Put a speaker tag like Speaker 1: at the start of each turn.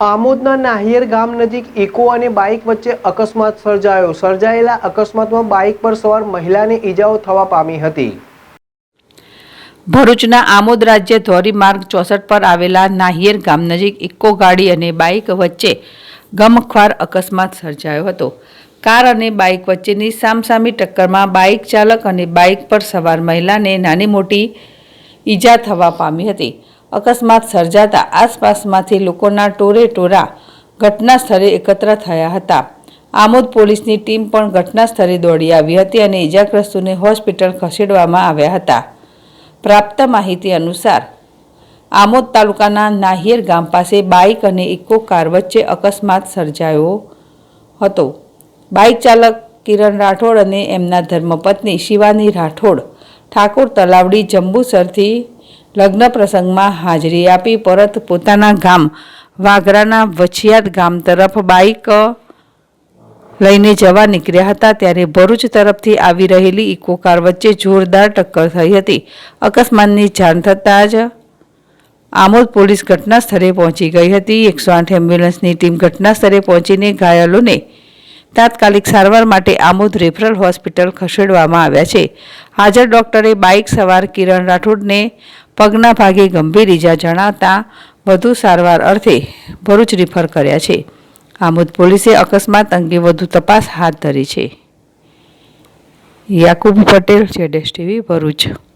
Speaker 1: આમોદના નાહિયર ગામ નજીક ઇકો અને બાઇક વચ્ચે અકસ્માત સર્જાયો. સર્જાયેલા અકસ્માતમાં બાઇક પર સવાર મહિલાને ઈજાઓ થવા પામી હતી.
Speaker 2: ભરૂચના આમોદ રાજ્ય ધોરીમાર્ગ 64 પર આવેલા નાહિયર ગામ નજીક ઇકો ગાડી અને બાઇક વચ્ચે ગમખ્વાર અકસ્માત સર્જાયો હતો. કાર અને બાઇક વચ્ચેની સામસામી ટક્કરમાં બાઇક ચાલક અને બાઇક પર સવાર મહિલાને નાની મોટી ઈજા થવા પામી હતી. અકસ્માત સર્જાતા આસપાસમાંથી લોકોના ટોળેટોળા ઘટના સ્થળે એકત્ર થયા હતા. આમોદ પોલીસની ટીમ પણ ઘટના સ્થળે દોડી આવી હતી અને ઈજાગ્રસ્તોને હોસ્પિટલ ખસેડવામાં આવ્યા હતા. પ્રાપ્ત માહિતી અનુસાર આમોદ તાલુકાના નાહિયર ગામ પાસે બાઇક અને ઇકો કાર વચ્ચે અકસ્માત સર્જાયો હતો. બાઇક ચાલક કિરણ રાઠોડ અને એમના ધર્મપત્ની શિવાની રાઠોડ ઠાકોર તલાવડી જંબુસરથી લગ્ન પ્રસંગમાં હાજરી આપી પરત પોતાના ગામ વાગરાના વછિયાત ગામ તરફ બાઇક લઈને જવા નીકળ્યા હતા. ત્યારે ભરૂચ તરફથી આવી રહેલી ઇકો કાર વચ્ચે જોરદાર ટક્કર થઈ હતી. અકસ્માતની જાણ થતાં જ આમોદ પોલીસ ઘટના સ્થળે પહોંચી ગઈ હતી. 108 એમ્બ્યુલન્સની ટીમ ઘટના સ્થળે પહોંચીને ઘાયલોને તાત્કાલિક સારવાર માટે આમોદ રેફરલ હોસ્પિટલ ખસેડવામાં આવ્યા છે. હાજર ડોક્ટરે બાઇક સવાર કિરણ રાઠોડને પગના ભાગે ગંભીર ઈજા જણાવતા વધુ સારવાર અર્થે ભરૂચ રિફર કર્યા છે. આમોદ પોલીસે અકસ્માત અંગે વધુ તપાસ હાથ ધરી છે. યાકુબ પટેલ, ZSTV, ભરૂચ.